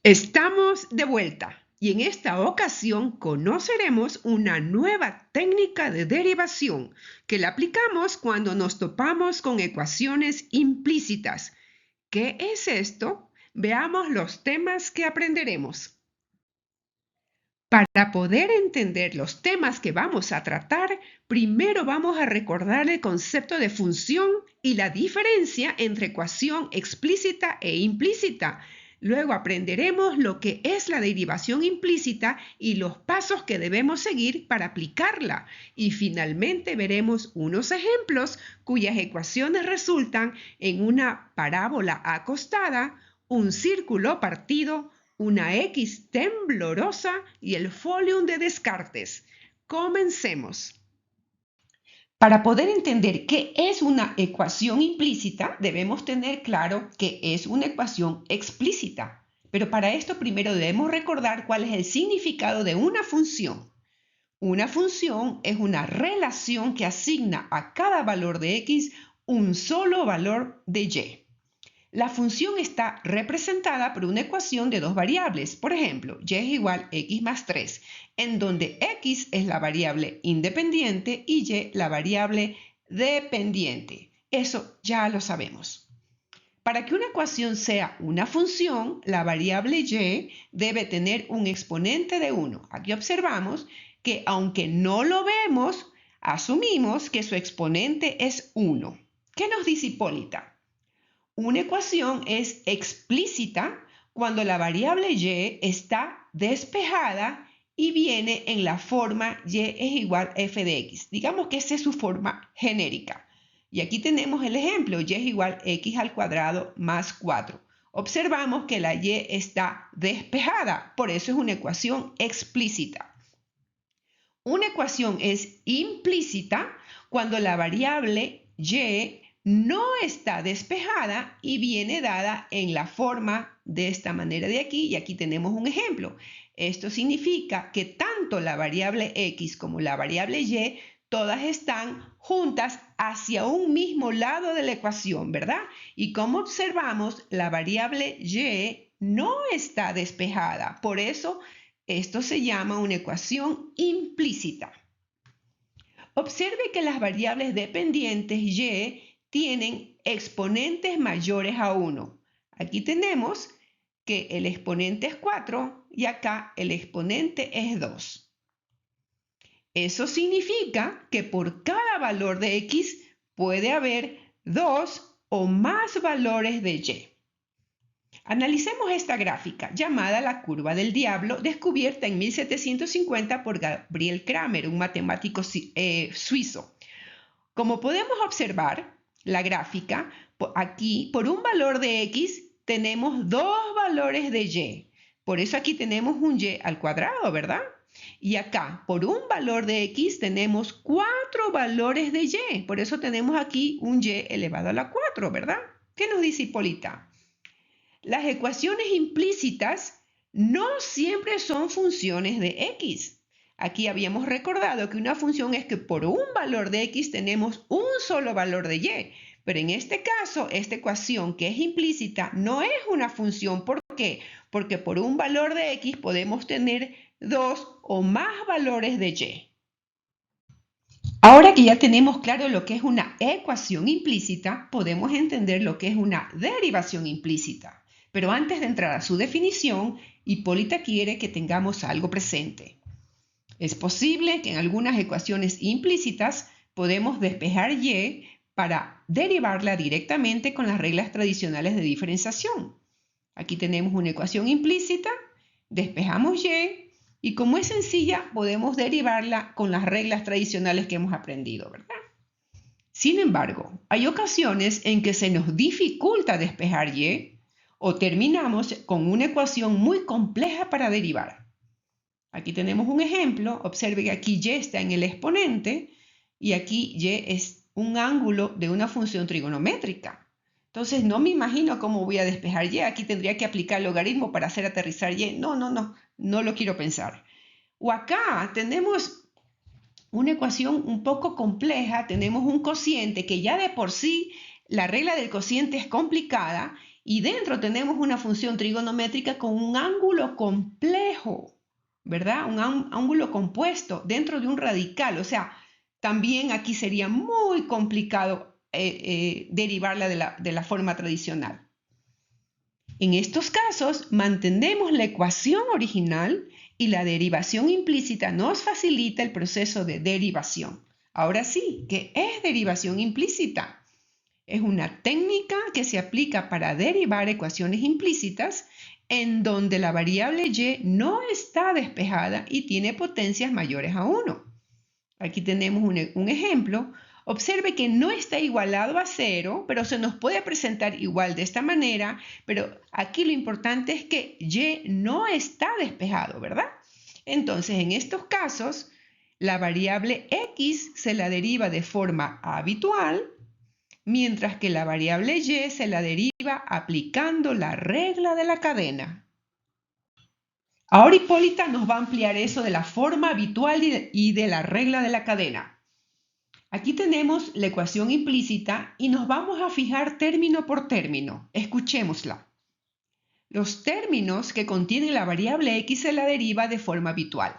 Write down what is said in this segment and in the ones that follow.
Estamos de vuelta y en esta ocasión conoceremos una nueva técnica de derivación que la aplicamos cuando nos topamos con ecuaciones implícitas. ¿Qué es esto? Veamos los temas que aprenderemos. Para poder entender los temas que vamos a tratar, primero vamos a recordar el concepto de función y la diferencia entre ecuación explícita e implícita. Luego aprenderemos lo que es la derivación implícita y los pasos que debemos seguir para aplicarla. Y finalmente veremos unos ejemplos cuyas ecuaciones resultan en una parábola acostada, un círculo partido, una X temblorosa y el folium de Descartes. Comencemos. Para poder entender qué es una ecuación implícita, debemos tener claro qué es una ecuación explícita. Pero para esto primero debemos recordar cuál es el significado de una función. Una función es una relación que asigna a cada valor de X un solo valor de Y. La función está representada por una ecuación de dos variables. Por ejemplo, y es igual a x más 3, en donde x es la variable independiente y y la variable dependiente. Eso ya lo sabemos. Para que una ecuación sea una función, la variable y debe tener un exponente de 1. Aquí observamos que aunque no lo vemos, asumimos que su exponente es 1. ¿Qué nos dice Hipólita? Una ecuación es explícita cuando la variable y está despejada y viene en la forma y es igual a f de x. Digamos que esa es su forma genérica. Y aquí tenemos el ejemplo, y es igual a x al cuadrado más 4. Observamos que la y está despejada, por eso es una ecuación explícita. Una ecuación es implícita cuando la variable y no está despejada y viene dada en la forma de esta manera de aquí, y aquí tenemos un ejemplo. Esto significa que tanto la variable x como la variable y todas están juntas hacia un mismo lado de la ecuación, ¿verdad? Y como observamos, la variable y no está despejada, por eso esto se llama una ecuación implícita. Observe que las variables dependientes y tienen exponentes mayores a 1. Aquí tenemos que el exponente es 4 y acá el exponente es 2. Eso significa que por cada valor de x puede haber 2 o más valores de y. Analicemos esta gráfica llamada la curva del diablo, descubierta en 1750 por Gabriel Kramer, un matemático suizo. Como podemos observar, la gráfica, aquí por un valor de x tenemos dos valores de y. Por eso aquí tenemos un y al cuadrado, ¿verdad? Y acá, por un valor de x, tenemos 4 valores de y. Por eso tenemos aquí un y elevado a la 4, ¿verdad? ¿Qué nos dice Hipólita? Las ecuaciones implícitas no siempre son funciones de x. Aquí habíamos recordado que una función es que por un valor de x tenemos un solo valor de y. Pero en este caso, esta ecuación que es implícita no es una función. ¿Por qué? Porque por un valor de x podemos tener dos o más valores de y. Ahora que ya tenemos claro lo que es una ecuación implícita, podemos entender lo que es una derivación implícita. Pero antes de entrar a su definición, Hipólita quiere que tengamos algo presente. Es posible que en algunas ecuaciones implícitas podemos despejar y para derivarla directamente con las reglas tradicionales de diferenciación. Aquí tenemos una ecuación implícita, despejamos y como es sencilla, podemos derivarla con las reglas tradicionales que hemos aprendido, ¿verdad? Sin embargo, hay ocasiones en que se nos dificulta despejar y o terminamos con una ecuación muy compleja para derivar. Aquí tenemos un ejemplo. Observe que aquí y está en el exponente y aquí y es un ángulo de una función trigonométrica. Entonces no me imagino cómo voy a despejar y. Aquí tendría que aplicar el logaritmo para hacer aterrizar y. No lo quiero pensar. O acá tenemos una ecuación un poco compleja. Tenemos un cociente que ya de por sí la regla del cociente es complicada y dentro tenemos una función trigonométrica con un ángulo complejo, ¿verdad? Un ángulo compuesto dentro de un radical. O sea, también aquí sería muy complicado derivarla de la forma tradicional. En estos casos, mantenemos la ecuación original y la derivación implícita nos facilita el proceso de derivación. Ahora sí, ¿qué es derivación implícita? Es una técnica que se aplica para derivar ecuaciones implícitas en donde la variable y no está despejada y tiene potencias mayores a 1. Aquí tenemos un ejemplo. Observe que no está igualado a 0, pero se nos puede presentar igual de esta manera, pero aquí lo importante es que y no está despejado, ¿verdad? Entonces, en estos casos, la variable x se la deriva de forma habitual, mientras que la variable y se la deriva aplicando la regla de la cadena. Ahora Hipólita nos va a ampliar eso de la forma habitual y de la regla de la cadena. Aquí tenemos la ecuación implícita y nos vamos a fijar término por término. Escuchémosla. Los términos que contienen la variable x se la deriva de forma habitual.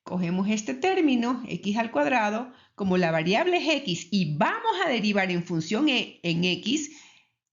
Cogemos este término, x al cuadrado, como la variable es x y vamos a derivar en función en x,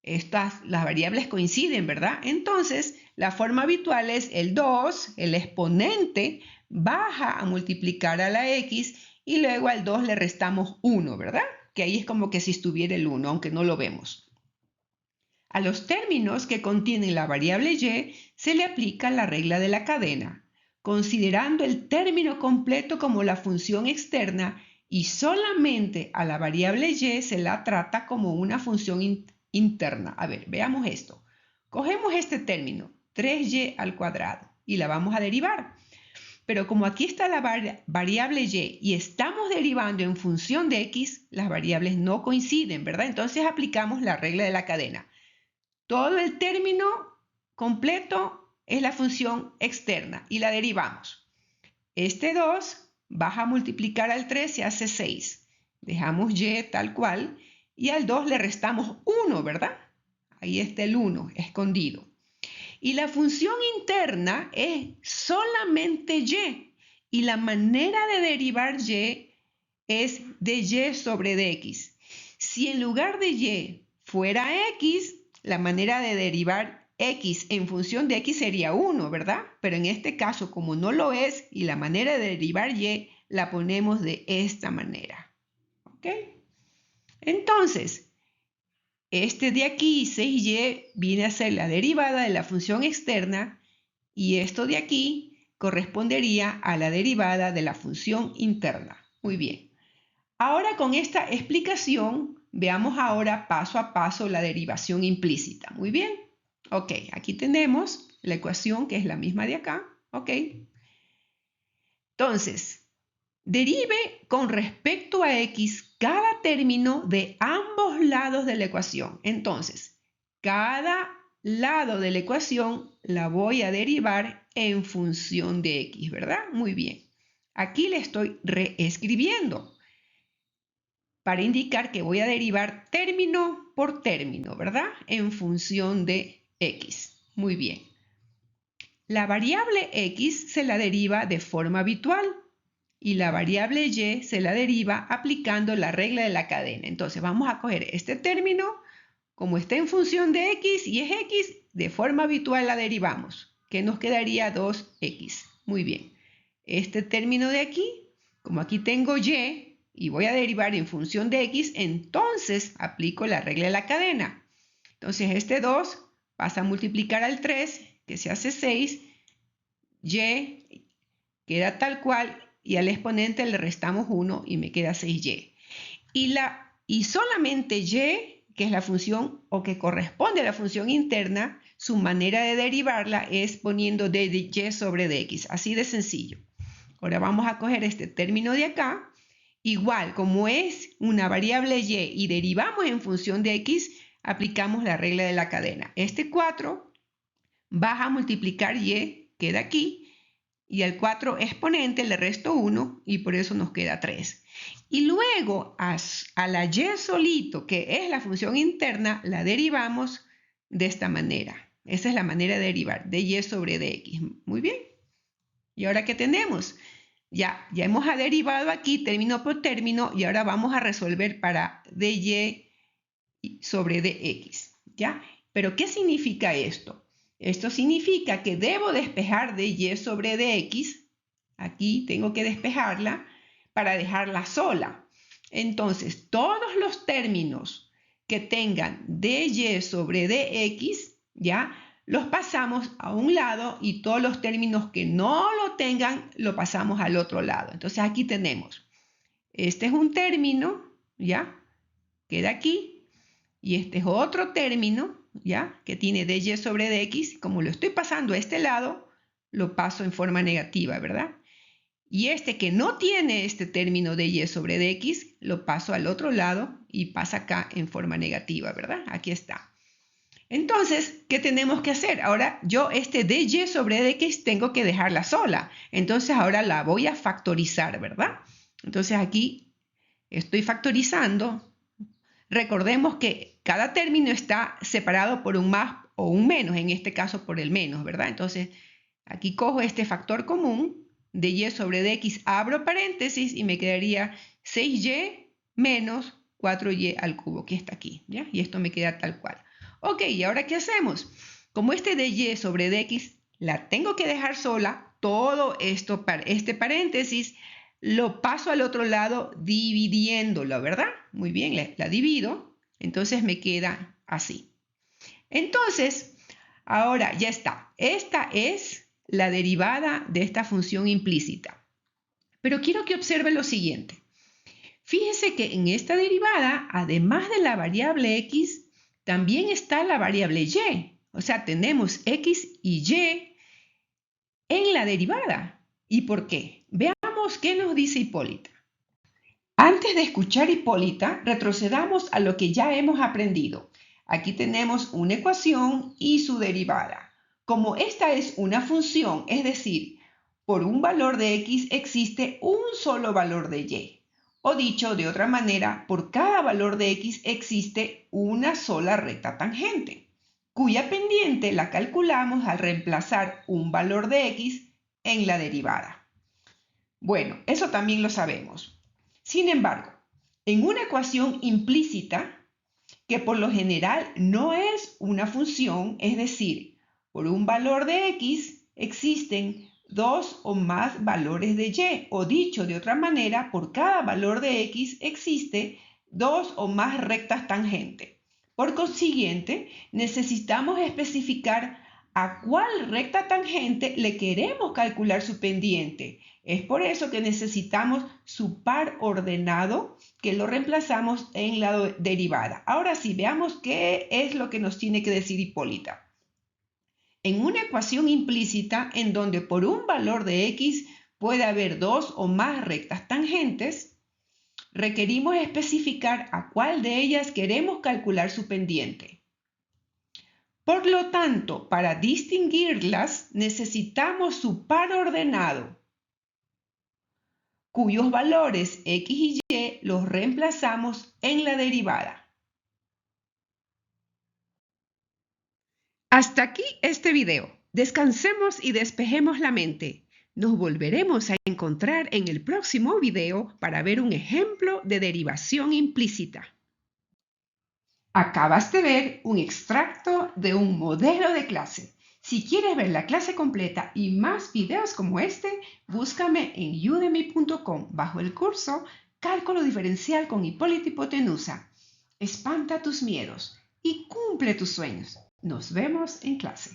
las variables coinciden, ¿verdad? Entonces, la forma habitual es el 2, el exponente baja a multiplicar a la x y luego al 2 le restamos 1, ¿verdad? Que ahí es como que si estuviera el 1, aunque no lo vemos. A los términos que contienen la variable y se le aplica la regla de la cadena, considerando el término completo como la función externa y solamente a la variable y se la trata como una función interna. A ver, veamos esto. Cogemos este término, 3y al cuadrado, y la vamos a derivar. Pero como aquí está la variable y estamos derivando en función de x, las variables no coinciden, ¿verdad? Entonces aplicamos la regla de la cadena. Todo el término completo es la función externa y la derivamos. Este 2 baja a multiplicar al 3, se hace 6. Dejamos y tal cual y al 2 le restamos 1, ¿verdad? Ahí está el 1 escondido. Y la función interna es solamente y la manera de derivar y es de y sobre dx. Si en lugar de y fuera x, la manera de derivar x en función de x sería 1, ¿verdad? Pero en este caso, como no lo es y la manera de derivar y la ponemos de esta manera. ¿Ok? Entonces, este de aquí, 6y, viene a ser la derivada de la función externa y esto de aquí correspondería a la derivada de la función interna. Muy bien. Ahora con esta explicación, veamos ahora paso a paso la derivación implícita. Muy bien. Ok, aquí tenemos la ecuación que es la misma de acá. Ok. Entonces, derive con respecto a x cada término de ambos lados de la ecuación. Entonces, cada lado de la ecuación la voy a derivar en función de x, ¿verdad? Muy bien. Aquí le estoy reescribiendo para indicar que voy a derivar término por término, ¿verdad? En función de x. Muy bien. La variable x se la deriva de forma habitual y la variable y se la deriva aplicando la regla de la cadena. Entonces vamos a coger este término, como está en función de x y es x, de forma habitual la derivamos, que nos quedaría 2x. Muy bien. Este término de aquí, como aquí tengo y voy a derivar en función de x, entonces aplico la regla de la cadena. Entonces este 2 pasa a multiplicar al 3, que se hace 6, y queda tal cual, y al exponente le restamos 1 y me queda 6y. Y solamente y, que es la función o que corresponde a la función interna, su manera de derivarla es poniendo d de y sobre dx, así de sencillo. Ahora vamos a coger este término de acá, igual como es una variable y derivamos en función de x, aplicamos la regla de la cadena. Este 4 baja a multiplicar y, queda aquí, y al 4 exponente le resto 1 y por eso nos queda 3. Y luego a la y solito, que es la función interna, la derivamos de esta manera. Esa es la manera de derivar, dy sobre dx. Muy bien. ¿Y ahora qué tenemos? Ya hemos derivado aquí término por término y ahora vamos a resolver para dy sobre dx. ¿Ya? ¿Pero qué significa esto? Esto significa que debo despejar dy sobre dx. Aquí tengo que despejarla para dejarla sola. Entonces, todos los términos que tengan dy sobre dx, ¿ya? Los pasamos a un lado y todos los términos que no lo tengan, lo pasamos al otro lado. Entonces, aquí tenemos, este es un término, ¿ya? Queda aquí. Y este es otro término, ¿ya? Que tiene dy sobre dx. Como lo estoy pasando a este lado, lo paso en forma negativa, ¿verdad? Y este que no tiene este término de y sobre dx, lo paso al otro lado y pasa acá en forma negativa, ¿verdad? Aquí está. Entonces, ¿qué tenemos que hacer? Ahora yo este dy sobre dx tengo que dejarla sola. Entonces ahora la voy a factorizar, ¿verdad? Entonces aquí estoy factorizando. Recordemos que cada término está separado por un más o un menos, en este caso por el menos, ¿verdad? Entonces aquí cojo este factor común de y sobre dx, abro paréntesis y me quedaría 6y menos 4y al cubo, que está aquí, ¿ya? Y esto me queda tal cual. Ok, ¿y ahora qué hacemos? Como este de y sobre dx la tengo que dejar sola, todo esto, este paréntesis, lo paso al otro lado dividiéndolo, ¿verdad? Muy bien, la divido, entonces me queda así. Entonces, ahora ya está. Esta es la derivada de esta función implícita. Pero quiero que observe lo siguiente. Fíjese que en esta derivada, además de la variable x, también está la variable y. O sea, tenemos x y y en la derivada. ¿Y por qué? Veamos qué nos dice Hipólita. Antes de escuchar Hipólita, retrocedamos a lo que ya hemos aprendido. Aquí tenemos una ecuación y su derivada. Como esta es una función, es decir, por un valor de x existe un solo valor de y. O dicho de otra manera, por cada valor de x existe una sola recta tangente, cuya pendiente la calculamos al reemplazar un valor de x en la derivada. Bueno, eso también lo sabemos. Sin embargo, en una ecuación implícita, que por lo general no es una función, es decir, por un valor de x existen dos o más valores de y, o dicho de otra manera, por cada valor de x existe dos o más rectas tangentes. Por consiguiente, necesitamos especificar a cuál recta tangente le queremos calcular su pendiente. Es por eso que necesitamos su par ordenado, que lo reemplazamos en la derivada. Ahora sí, veamos qué es lo que nos tiene que decir Hipólita. En una ecuación implícita en donde por un valor de x puede haber dos o más rectas tangentes, requerimos especificar a cuál de ellas queremos calcular su pendiente. Por lo tanto, para distinguirlas necesitamos su par ordenado, cuyos valores x y y los reemplazamos en la derivada. Hasta aquí este video. Descansemos y despejemos la mente. Nos volveremos a encontrar en el próximo video para ver un ejemplo de derivación implícita. Acabas de ver un extracto de un modelo de clase. Si quieres ver la clase completa y más videos como este, búscame en udemy.com bajo el curso Cálculo Diferencial con Hipólita Hipotenusa. Espanta tus miedos y cumple tus sueños. Nos vemos en clase.